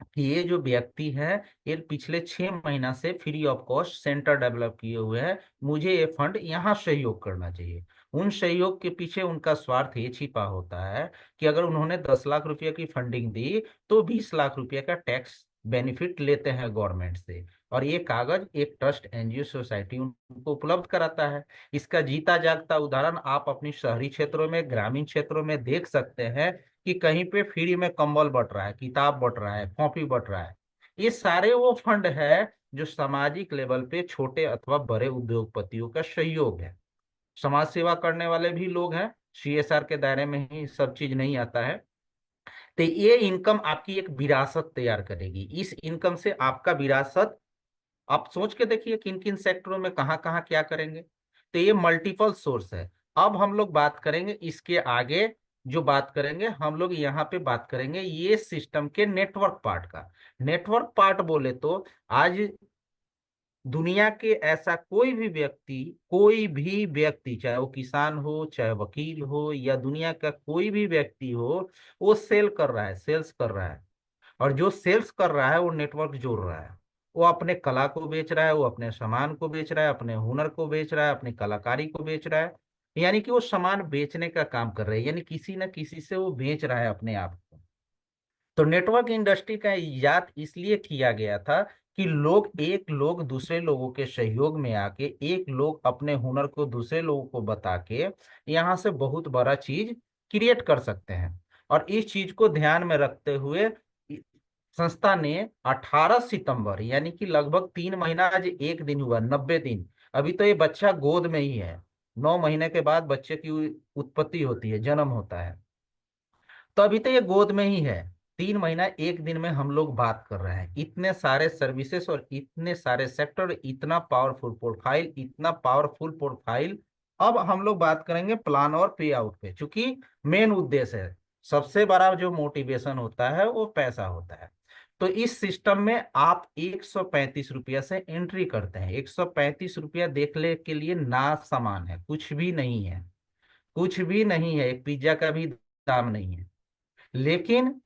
कि ये जो व्यक्ति है, ये पिछले 6 महीना से free of cost centre develop किए हुए हैं, मुझे ये फंड यहाँ सहयोग करना चाहिए। उन सहयोग के पीछे उनका स्वार्थ ये छिपा होता है कि अगर उन्होंने 10 लाख रुपए की फंडिंग दी, तो 20 लाख रुपए का टैक्स बेनिफिट लेते हैं गवर्नमेंट से, और ये कागज एक ट्रस्ट एनजीओ सोसाइटी उनको उपलब्ध कराता है। इसका जीता जागता उदाहरण आप अपनी शहरी क्षेत्रों में, ग्रामीण क्षेत्रों में देख सकते हैं कि कहीं पे फ्री में कंबल बंट रहा है, किताब बंट रहा है, कॉपी बंट रहा है। ये सारे वो फंड है जो सामाजिक लेवल पे छोटे अथवा बड़े उद्योगपतियों का सहयोग है। समाज सेवा करने वाले भी लोग हैं, सीएसआर के दायरे में ही सब चीज नहीं आता है। तो ये इनकम आपकी एक विरासत तैयार करेगी। इस इनकम से आपका विरासत, आप सोच के देखिए किन किन सेक्टरों में कहाँ कहाँ क्या करेंगे। तो ये मल्टीपल सोर्स है। अब हम लोग बात करेंगे इसके आगे, जो बात करेंगे हम लोग यहाँ पे बात करेंगे ये सिस्टम के नेटवर्क पार्ट का। नेटवर्क पार्ट बोले तो आज दुनिया के ऐसा कोई भी व्यक्ति, चाहे वो किसान हो, चाहे वकील हो, या दुनिया का कोई भी व्यक्ति हो, वो सेल कर रहा है, सेल्स कर रहा है। और जो सेल्स कर रहा है वो नेटवर्क जोड़ रहा है। वो अपने कला को बेच रहा है, वो अपने सामान को बेच रहा है, अपने हुनर को बेच रहा है, अपनी कलाकारी को बेच रहा है। यानी कि वो सामान बेचने का काम कर रहा है, यानी किसी न किसी से वो बेच रहा है अपने आप को। तो नेटवर्क इंडस्ट्री का इजाद इसलिए किया गया था कि एक लोग दूसरे लोगों के सहयोग में आके, एक लोग अपने हुनर को दूसरे लोगों को बता के यहाँ से बहुत बड़ा चीज क्रिएट कर सकते हैं। और इस चीज को ध्यान में रखते हुए संस्था ने 18 सितंबर, यानी कि लगभग 3 महीना, आज एक दिन हुआ, 90 दिन, अभी तो ये बच्चा गोद में ही है। 9 महीने के बाद बच्चे की उत्पत्ति होती है, जन्म होता है, तो अभी तो ये गोद में ही है। 3 महीना एक दिन में हम लोग बात कर रहे हैं, इतने सारे सर्विसेज और इतने सारे सेक्टर, इतना पावरफुल प्रोफाइल, इतना पावरफुल प्रोफाइल। अब हम लोग बात करेंगे प्लान और पे आउट पे, चूंकि मेन उद्देश्य है, सबसे बड़ा जो मोटिवेशन होता है वो पैसा होता है। तो इस सिस्टम में आप 135 रुपया से एंट्री करते हैं। 135 रुपया देखने के लिए ना सामान है, कुछ भी नहीं है, कुछ भी नहीं है, एक पिज्जा का भी दाम नहीं है। लेकिन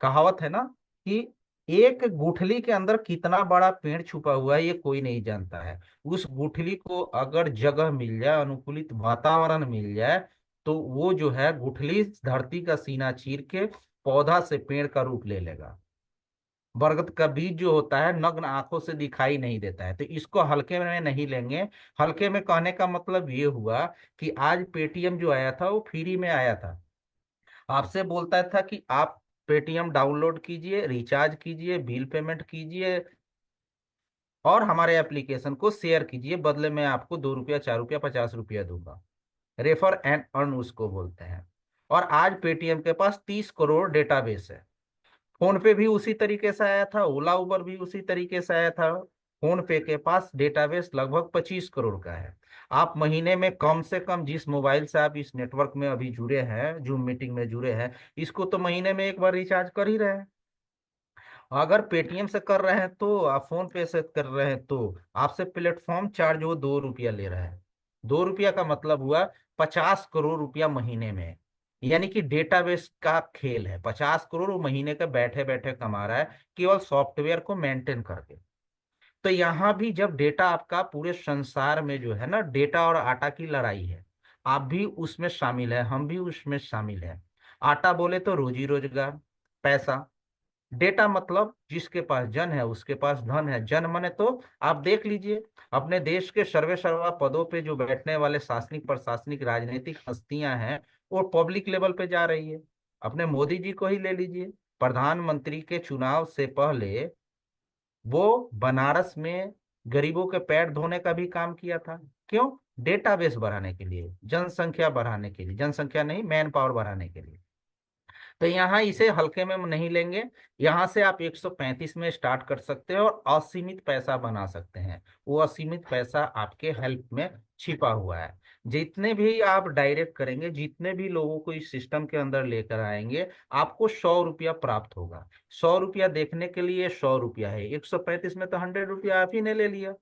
कहावत है ना कि एक गुठली के अंदर कितना बड़ा पेड़ छुपा हुआ है ये कोई नहीं जानता है। उस गुठली को अगर जगह मिल जाए, अनुकूलित वातावरण मिल जाए, तो वो जो है गुठली धरती का सीना चीर के पौधा से पेड़ का रूप ले लेगा। बरगद का बीज जो होता है नग्न आंखों से दिखाई नहीं देता है, तो इसको हल्के में नहीं लेंगे। हल्के में कहने का मतलब ये हुआ कि आज पेटीएम जो आया था वो फ्री में आया था। आपसे बोलता था कि आप पेटीएम डाउनलोड कीजिए, रिचार्ज कीजिए, बिल पेमेंट कीजिए, और हमारे एप्लीकेशन को शेयर कीजिए, बदले में आपको 2 रुपया, 4 रुपया, 50 रुपया दूंगा। रेफर एंड अर्न उसको बोलते हैं। और आज पेटीएम के पास 30 करोड़ डेटाबेस है। फोन पे भी उसी तरीके से आया था, ओला उबर भी उसी तरीके से आया था। फोन पे के पास डेटाबेस लगभग 25 करोड़ का है। आप महीने में कम से कम, जिस मोबाइल से आप इस नेटवर्क में अभी जुड़े हैं, जूम मीटिंग में जुड़े हैं, इसको तो महीने में एक बार रिचार्ज कर ही रहे हैं। अगर पेटीएम से कर रहे हैं तो, आप फोन पे से कर रहे हैं तो, आपसे प्लेटफॉर्म चार्ज वो 2 रुपया ले रहा है। 2 रुपया का मतलब हुआ 50 करोड़ रुपया महीने में। यानी कि डेटाबेस का खेल है, 50 करोड़ वो महीने का बैठे बैठे कमा रहा है, केवल सॉफ्टवेयर को मेंटेन करके। तो यहाँ भी जब डेटा आपका, पूरे संसार में जो है ना, डेटा और आटा की लड़ाई है। आप भी उसमें शामिल है, हम भी उसमें शामिल है। आटा बोले तो रोजी रोजगार, पैसा। डेटा मतलब जिसके पास जन है उसके पास धन है। जन माने तो आप देख लीजिए, अपने देश के सर्वे सर्वा पदों पे जो बैठने वाले शासनिक प्रशासनिक राजनीतिक हस्तियां हैं, वो पब्लिक लेवल पे जा रही है। अपने मोदी जी को ही ले लीजिए, प्रधानमंत्री के चुनाव से पहले वो बनारस में गरीबों के पैर धोने का भी काम किया था। क्यों? डेटाबेस बढ़ाने के लिए, जनसंख्या बढ़ाने के लिए, जनसंख्या नहीं, मैन पावर बढ़ाने के लिए। तो यहाँ इसे हल्के में नहीं लेंगे। यहाँ से आप 135 में स्टार्ट कर सकते हैं और असीमित पैसा बना सकते हैं। वो असीमित पैसा आपके हेल्प में छिपा हुआ है। जितने भी आप डायरेक्ट करेंगे, जितने भी लोगों को इस सिस्टम के अंदर लेकर आएंगे, आपको 100 रुपया प्राप्त होगा। 100 रुपया देखने के लिए 100 रुपया है, 135 में तो 100 रुपया आप ही ने ले लिया।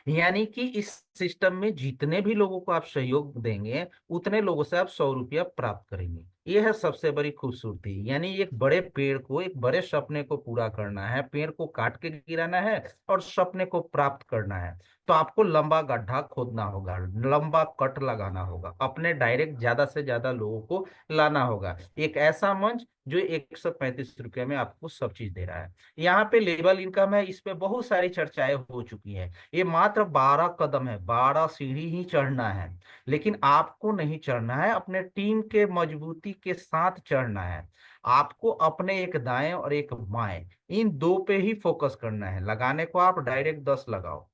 यानी कि इस सिस्टम में जितने भी लोगों को आप सहयोग देंगे, उतने लोगों से आप 100 रुपया प्राप्त करेंगे। ये है सबसे बड़ी खूबसूरती। यानी एक बड़े पेड़ को, एक बड़े सपने को पूरा करना है, पेड़ को काट के गिराना है और सपने को प्राप्त करना है, तो आपको लंबा गड्ढा खोदना होगा, लंबा कट लगाना होगा, अपने डायरेक्ट ज्यादा से ज्यादा लोगों को लाना होगा। एक ऐसा मंच जो 135 रुपये में आपको सब चीज दे रहा है। यहाँ पे लेबल इनकम है, इस पे बहुत सारी चर्चाएं हो चुकी हैं। ये मात्र 12 कदम है, 12 सीढ़ी ही चढ़ना है। लेकिन आपको नहीं चढ़ना है, अपने टीम के मजबूती के साथ चढ़ना है। आपको अपने एक दाएं और एक बाएं, इन दो पे ही फोकस करना है। लगाने को आप डायरेक्ट 10 लगाओ।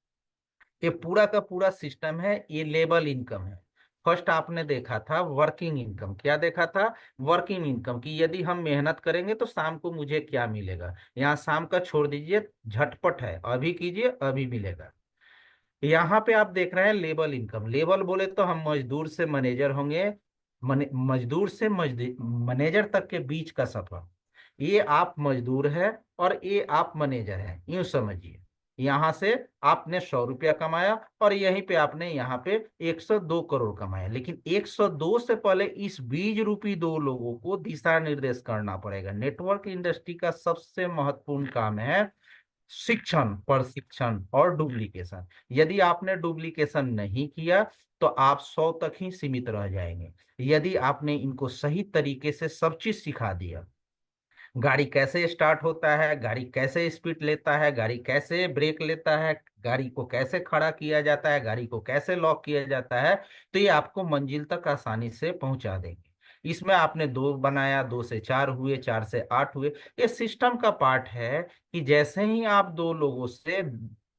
ये पूरा का पूरा सिस्टम है, ये लेबल इनकम है। फर्स्ट आपने देखा था वर्किंग इनकम। क्या देखा था? वर्किंग इनकम की यदि हम मेहनत करेंगे तो शाम को मुझे क्या मिलेगा। यहाँ शाम का छोड़ दीजिए, झटपट है, अभी कीजिए अभी मिलेगा। यहाँ पे आप देख रहे हैं लेबल इनकम। लेबल बोले तो हम मजदूर से मैनेजर होंगे, मजदूर से मैनेजर तक के बीच का सफर। ये आप मजदूर है और ये आप मैनेजर है, यूं समझिए। यहाँ से आपने 100 रुपया कमाया और यहीं पे आपने यहाँ पे 102 करोड़ कमाया। लेकिन 102 से पहले इस बीज रूपी दो लोगों को दिशा निर्देश करना पड़ेगा। नेटवर्क इंडस्ट्री का सबसे महत्वपूर्ण काम है शिक्षण, प्रशिक्षण और डुप्लीकेशन। यदि आपने डुप्लीकेशन नहीं किया तो आप 100 तक ही सीमित रह जाएंगे। यदि आपने इनको सही तरीके से सब चीज सिखा दिया, गाड़ी कैसे स्टार्ट होता है, गाड़ी कैसे स्पीड लेता है, गाड़ी कैसे ब्रेक लेता है, गाड़ी को कैसे खड़ा किया जाता है, गाड़ी को कैसे लॉक किया जाता है, तो ये आपको मंजिल तक आसानी से पहुंचा देंगे। इसमें आपने दो बनाया, 2 से 4 हुए, 4 से 8 हुए, ये सिस्टम का पार्ट है कि जैसे ही आप दो लोगों से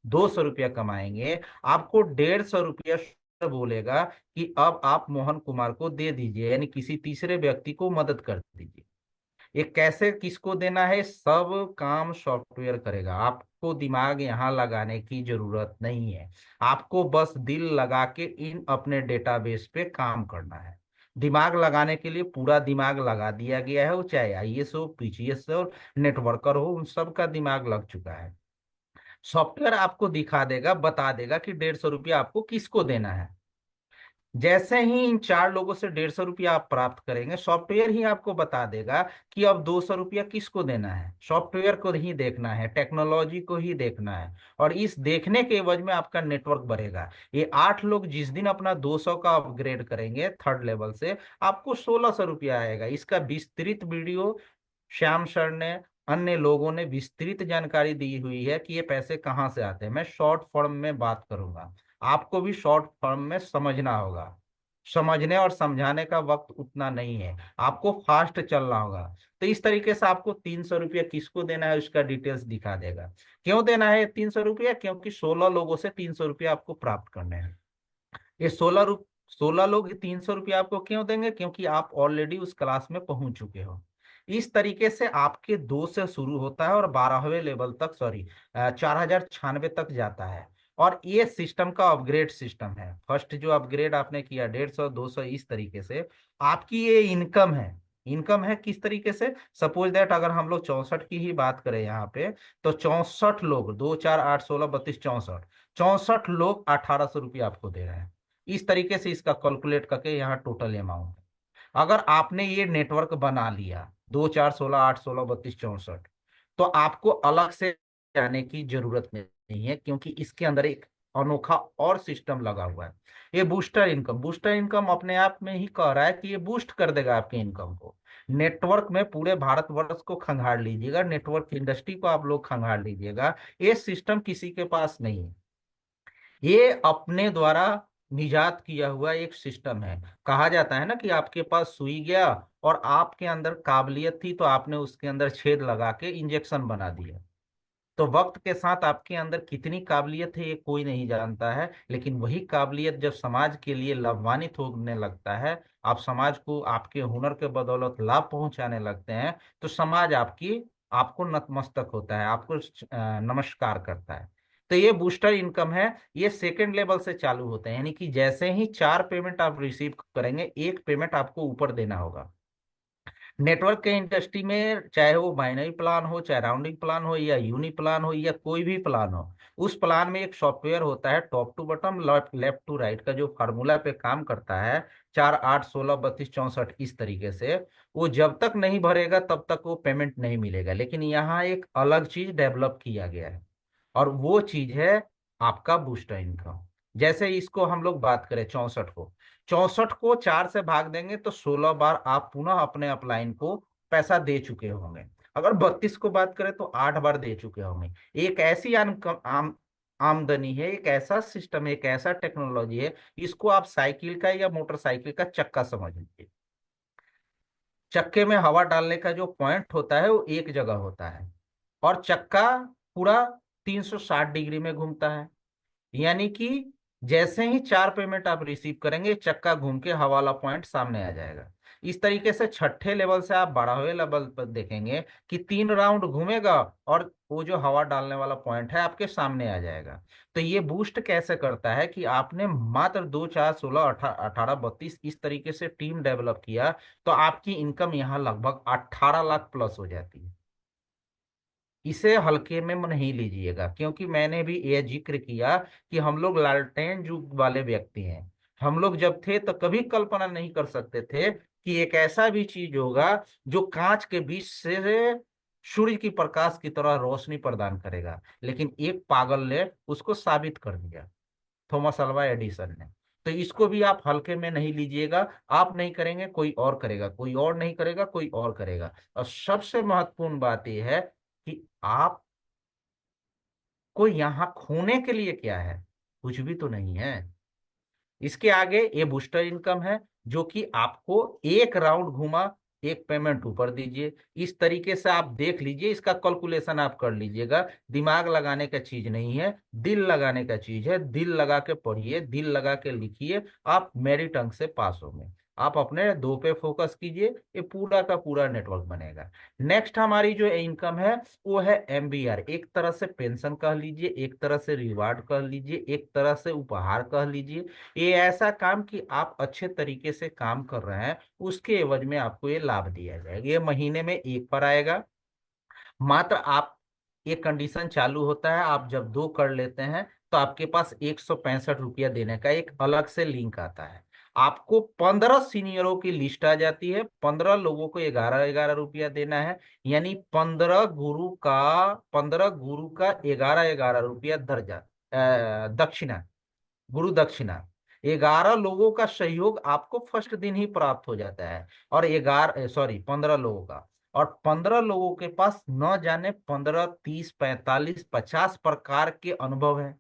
200 रुपया कमाएंगे, आपको 150 रुपया बोलेगा कि अब आप मोहन कुमार को दे दीजिए, यानी किसी तीसरे व्यक्ति को मदद कर दीजिए। ये कैसे किसको देना है, सब काम सॉफ्टवेयर करेगा। आपको दिमाग यहाँ लगाने की जरूरत नहीं है। आपको बस दिल लगा के इन अपने डेटाबेस पे काम करना है। दिमाग लगाने के लिए पूरा दिमाग लगा दिया गया है, वो चाहे आईएएस हो, पीसीएस हो, नेटवर्कर हो, उन सब का दिमाग लग चुका है। सॉफ्टवेयर आपको दिखा देगा, बता देगा कि 150 रुपया आपको किसको देना है। जैसे ही इन चार लोगों से 150 रुपया आप प्राप्त करेंगे, सॉफ्टवेयर ही आपको बता देगा कि अब 200 रुपया किसको देना है। सॉफ्टवेयर को ही देखना है, टेक्नोलॉजी को ही देखना है। और इस देखने के एवज में आपका नेटवर्क बढ़ेगा। ये 8 लोग जिस दिन अपना 200 का अपग्रेड करेंगे थर्ड लेवल से, आपको 1600 रुपया आएगा। इसका विस्तृत वीडियो श्याम सर ने, अन्य लोगों ने विस्तृत जानकारी दी हुई है कि ये पैसे कहाँ से आते हैं। मैं शॉर्ट फॉर्म में बात करूंगा, आपको भी शॉर्ट फॉर्म में समझना होगा। समझने और समझाने का वक्त उतना नहीं है, आपको फास्ट चलना होगा। तो इस तरीके से आपको 300 रुपया किसको देना है उसका डिटेल्स दिखा देगा। क्यों देना है 300 रुपया? क्योंकि 16 लोगों से 300 रुपया आपको प्राप्त करने हैं। ये 16 लोग 300 रुपया आपको क्यों देंगे? क्योंकि आप ऑलरेडी उस क्लास में पहुंच चुके हो। इस तरीके से आपके 2 से शुरू होता है और 12वें लेवल तक, सॉरी, 4096 तक जाता है। और ये सिस्टम का अपग्रेड सिस्टम है। फर्स्ट जो अपग्रेड आपने किया 150 200, इस तरीके से आपकी ये इनकम है। इनकम है किस तरीके से? सपोज दैट अगर हम लोग 64 की ही बात करें यहाँ पे, तो 64 लोग, 2 4 8 16 32 64, 64 लोग 1800 रुपया आपको दे रहे हैं। इस तरीके से इसका कैलकुलेट करके यहाँ टोटल अमाउंट है। अगर आपने ये नेटवर्क बना लिया 2 4 16 8 16 32 64, तो आपको अलग से जाने की जरूरत नहीं है, क्योंकि इसके अंदर एक अनोखा और सिस्टम लगा हुआ है। ये बूस्टर इनकम, बूस्टर इनकम अपने आप में ही कह रहा है कि ये बूस्ट कर देगा आपके इनकम को। नेटवर्क में पूरे भारतवर्ष को खंगाल लीजिएगा, नेटवर्क इंडस्ट्री को आप लोग खंगाल लीजिएगा। ये सिस्टम किसी के पास नहीं है। ये अपने द्वारा निजात किया हुआ एक सिस्टम है। कहा जाता है ना कि आपके पास सुई गया और आपके अंदर काबिलियत थी, तो आपने उसके अंदर छेद लगा के इंजेक्शन बना दिया। तो वक्त के साथ आपके अंदर कितनी काबिलियत है ये कोई नहीं जानता है, लेकिन वही काबिलियत जब समाज के लिए लाभान्वित होने लगता है, आप समाज को आपके हुनर के बदौलत लाभ पहुंचाने लगते हैं, तो समाज आपको नतमस्तक होता है, आपको नमस्कार करता है। तो ये बूस्टर इनकम है। ये सेकेंड लेवल से चालू होते हैं, यानी कि जैसे ही 4 पेमेंट आप रिसीव करेंगे, एक पेमेंट आपको ऊपर देना होगा। नेटवर्क के इंडस्ट्री में चाहे वो बाइनरी प्लान हो, चाहे राउंडिंग प्लान हो, या यूनी प्लान हो, या कोई भी प्लान हो, उस प्लान में एक सॉफ्टवेयर होता है, top to bottom left to right का, जो फार्मूला पे काम करता है, 4 8 16 32 64, इस तरीके से। वो जब तक नहीं भरेगा तब तक वो पेमेंट नहीं मिलेगा। लेकिन यहाँ एक अलग चीज डेवलप किया गया है, और वो चीज है आपका बूस्टर इनकम। जैसे इसको हम लोग बात करें 64 को 4 से भाग देंगे तो 16 बार आप पुनः अपने अपलाइन को पैसा दे चुके होंगे। अगर 32 को बात करें तो 8 बार दे चुके होंगे। एक ऐसी आमदनी है, एक ऐसा सिस्टम है, एक ऐसा टेक्नोलॉजी है। इसको आप साइकिल का या मोटरसाइकिल का चक्का समझ लीजिए। चक्के में हवा डालने का जो पॉइंट होता है वो एक जगह होता है, और चक्का पूरा 360 डिग्री में घूमता है। यानी कि जैसे ही 4 पेमेंट आप रिसीव करेंगे, चक्का घूम के हवा वाला पॉइंट सामने आ जाएगा। इस तरीके से छठे लेवल से आप 12वें लेवल पर देखेंगे कि 3 राउंड घूमेगा और वो जो हवा डालने वाला पॉइंट है आपके सामने आ जाएगा। तो ये बूस्ट कैसे करता है कि आपने मात्र 2 4 16 18 32 इस तरीके से टीम डेवलप किया, तो आपकी इनकम यहाँ लगभग 18 लाख प्लस हो जाती है। इसे हल्के में नहीं लीजिएगा, क्योंकि मैंने भी ये जिक्र किया कि हम लोग लालटेन युग वाले व्यक्ति हैं। हम लोग जब थे तो कभी कल्पना नहीं कर सकते थे कि एक ऐसा भी चीज होगा जो कांच के बीच से सूर्य की प्रकाश की तरह रोशनी प्रदान करेगा। लेकिन एक पागल ने उसको साबित कर दिया, थॉमस अल्वा एडिसन ने। तो इसको भी आप हल्के में नहीं लीजिएगा। आप नहीं करेंगे कोई और करेगा, कोई और नहीं करेगा कोई और करेगा। और सबसे महत्वपूर्ण बात यह है कि आप को यहाँ खोने के लिए क्या है? कुछ भी तो नहीं है। इसके आगे ये बूस्टर इनकम है, जो कि आपको एक राउंड घुमा, एक पेमेंट ऊपर दीजिए। इस तरीके से आप देख लीजिए, इसका कैलकुलेशन आप कर लीजिएगा। दिमाग लगाने का चीज नहीं है, दिल लगाने का चीज है। दिल लगा के पढ़िए, दिल लगा के लिखिए, आप मेरिट अंक से पास होंगे। आप अपने 2 पे फोकस कीजिए, ये पूरा का पूरा नेटवर्क बनेगा। नेक्स्ट हमारी जो इनकम है वो है एमबीआर। एक तरह से पेंशन कह लीजिए, एक तरह से रिवार्ड कह लीजिए, एक तरह से उपहार कह लीजिए। ये ऐसा काम कि आप अच्छे तरीके से काम कर रहे हैं, उसके एवज में आपको ये लाभ दिया जाएगा। ये महीने में एक बार आएगा। मात्र आप, ये कंडीशन चालू होता है आप जब 2 कर लेते हैं, तो आपके पास 165 रुपया देने का एक अलग से लिंक आता है। आपको 15 सीनियरों की लिस्ट आ जाती है, 15 लोगों को 11-11 रुपया देना है। यानी 15 गुरु का 11-11 रुपया दर्जा, दक्षिणा, गुरु दक्षिणा। 11 लोगों का सहयोग आपको फर्स्ट दिन ही प्राप्त हो जाता है। और 15 लोगों का, और 15 लोगों के पास न जाने 15 30 45 50 प्रकार के अनुभव है।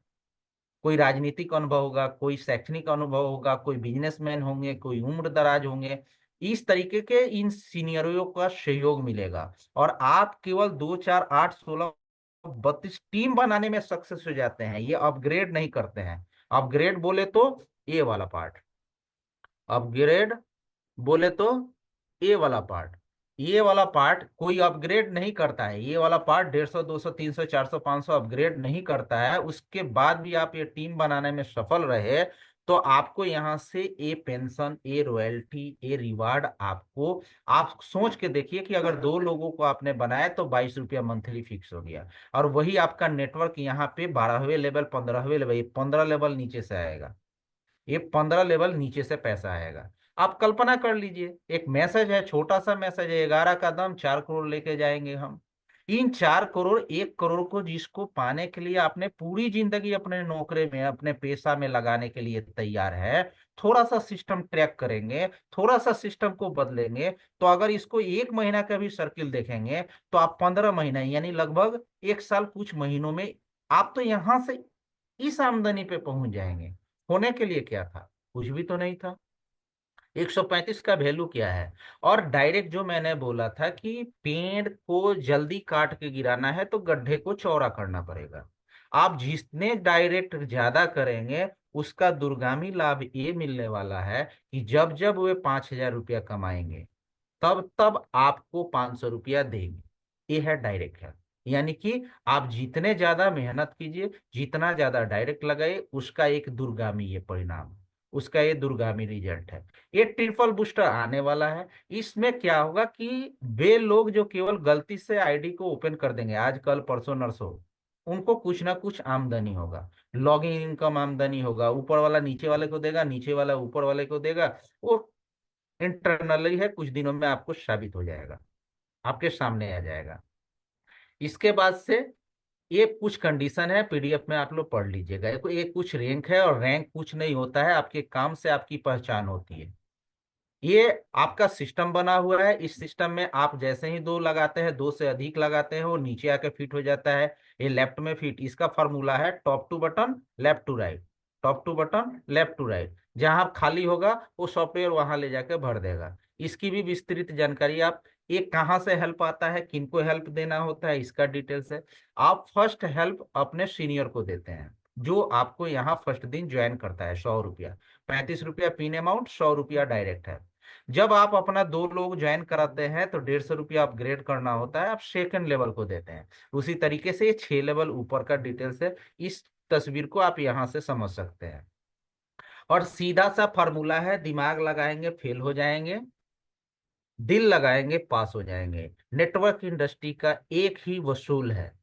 कोई राजनीतिक अनुभव होगा, कोई शैक्षणिक अनुभव होगा, कोई बिजनेसमैन होंगे, कोई उम्र दराज होंगे। इस तरीके के इन सीनियरों का सहयोग मिलेगा और आप केवल 2 4 8 16 32 टीम बनाने में सक्सेस हो जाते हैं। ये अपग्रेड नहीं करते हैं। अपग्रेड बोले तो ये वाला पार्ट, अपग्रेड बोले तो ये वाला पार्ट कोई अपग्रेड नहीं करता है। ये वाला पार्ट 150 200 300 400 500 अपग्रेड नहीं करता है। उसके बाद भी आप ये टीम बनाने में सफल रहे तो आपको यहाँ से a pension, a royalty, a reward आपको, आप सोच के देखिए कि अगर 2 लोगों को आपने बनाया तो 22 रुपया मंथली फिक्स हो गया और वही आपका नेटवर्क यहाँ पे 12वें लेवल, 15वें लेवल, 15 लेवल नीचे से आएगा। ये 15 लेवल नीचे से पैसा आएगा। आप कल्पना कर लीजिए, एक मैसेज है, छोटा सा मैसेज है, 11 कदम 4 करोड़ लेके जाएंगे हम। इन 4 करोड़, 1 करोड़ को जिसको पाने के लिए आपने पूरी जिंदगी अपने नौकरी में, अपने पेशा में लगाने के लिए तैयार है, थोड़ा सा सिस्टम ट्रैक करेंगे, थोड़ा सा सिस्टम को बदलेंगे, तो अगर इसको 1 महीना का भी सर्किल देखेंगे तो आप 15 महीना यानी लगभग 1 साल कुछ महीनों में आप तो यहां से इस आमदनी पे पहुंच जाएंगे। होने के लिए क्या था? कुछ भी तो नहीं था। 135 का वैल्यू क्या है? और डायरेक्ट जो मैंने बोला था कि पेड़ को जल्दी काट के गिराना है तो गड्ढे को चौड़ा करना पड़ेगा। आप जितने डायरेक्ट ज्यादा करेंगे उसका दूरगामी लाभ ये मिलने वाला है कि जब जब वे 5,000 रुपया कमाएंगे तब तब आपको 500 रुपया देंगे। ये है डायरेक्ट है। यानी कि आप जितने ज्यादा मेहनत कीजिए, जितना ज्यादा डायरेक्ट लगाए, उसका एक दूरगामी ये परिणाम है, उसका ये दूरगामी रिजल्ट है। ये ट्रिपल बूस्टर आने वाला है। इसमें क्या होगा कि वे लोग जो केवल गलती से आईडी को ओपन कर देंगे आज कल परसों नरसों, उनको कुछ ना कुछ आमदनी होगा, लॉगिन इनकम आमदनी होगा, ऊपर वाला नीचे वाले को देगा, नीचे वाला ऊपर वाले को देगा। वो इंटरनली है, कुछ दिनों में आपको साबित हो जाएगा, आपके सामने आ जाएगा। इसके बाद से ये कुछ कंडीशन है, पीडीएफ में आप लोग पढ़ लीजिएगा। ये कुछ रैंक है और रैंक कुछ नहीं होता है, आपके काम से आपकी पहचान होती है। ये आपका सिस्टम बना हुआ है। इस सिस्टम में आप जैसे ही 2 लगाते हैं, 2 से अधिक लगाते हैं, वो नीचे आके फिट हो जाता है। ये लेफ्ट में फिट, इसका फॉर्मूला है top to bottom left to right, top to bottom left to right. जहां खाली होगा वो सॉफ्टवेयर वहां ले जाके भर देगा। इसकी भी विस्तृत जानकारी आप, ये कहाँ से हेल्प आता है, किनको हेल्प देना होता है, इसका डिटेल्स है। आप फर्स्ट हेल्प अपने सीनियर को देते हैं जो आपको यहाँ फर्स्ट दिन ज्वाइन करता है। 100 रुपया, 35 रुपया पिन अमाउंट, 100 रुपया डायरेक्ट है। जब आप अपना 2 लोग ज्वाइन कराते हैं तो 150 रुपया अपग्रेड करना होता है, आप सेकंड लेवल को देते हैं। उसी तरीके से ये 6 लेवल ऊपर का डिटेल्स है। इस तस्वीर को आप यहाँ से समझ सकते हैं। और सीधा सा फॉर्मूला है, दिमाग लगाएंगे फेल हो जाएंगे, दिल लगाएंगे पास हो जाएंगे। नेटवर्क इंडस्ट्री का एक ही वसूल है,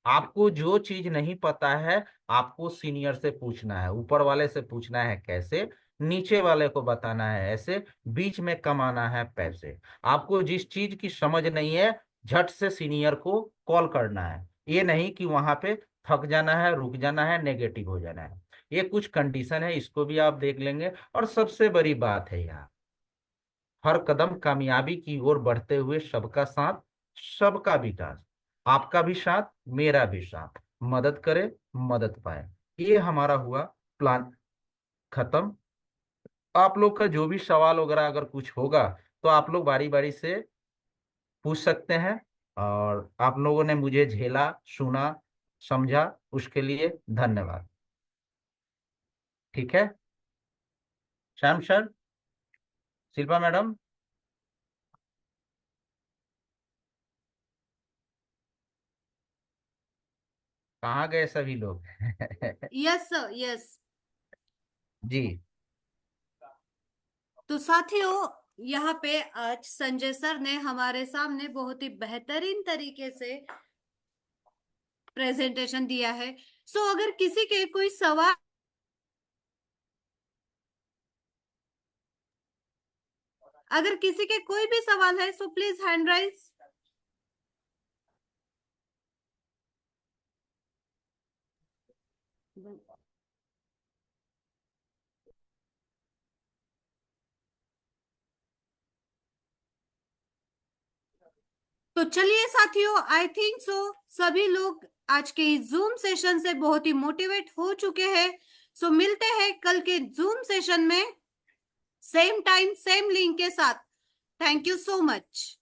आपको जो चीज नहीं पता है आपको सीनियर से पूछना है, ऊपर वाले से पूछना है कैसे, नीचे वाले को बताना है ऐसे, बीच में कमाना है पैसे। आपको जिस चीज की समझ नहीं है झट से सीनियर को कॉल करना है। ये नहीं कि वहां पे थक जाना है, रुक जाना है, नेगेटिव हो जाना है। ये कुछ कंडीशन है, इसको भी आप देख लेंगे। और सबसे बड़ी बात है यहाँ, हर कदम कामयाबी की ओर बढ़ते हुए सबका साथ, सबका विकास, आपका भी साथ, मेरा भी साथ, मदद करे मदद पाए। ये हमारा हुआ प्लान खत्म। आप लोग का जो भी सवाल वगैरह अगर कुछ होगा तो आप लोग बारी बारी से पूछ सकते हैं। और आप लोगों ने मुझे झेला, सुना, समझा, उसके लिए धन्यवाद। ठीक है श्याम सर, शिल्पा मैडम, कहाँ गए सभी लोग? Yes sir, yes. जी। तो साथियों, यहाँ पे आज संजय सर ने हमारे सामने बहुत ही बेहतरीन तरीके से प्रेजेंटेशन दिया है। सो अगर किसी के कोई सवाल, अगर किसी के कोई भी सवाल है सो प्लीज हैंड राइज। तो चलिए साथियों, आई थिंक सो सभी लोग आज के इस जूम सेशन से बहुत ही मोटिवेट हो चुके हैं। सो मिलते हैं कल के जूम सेशन में, सेम टाइम सेम लिंक के साथ। Thank you so much.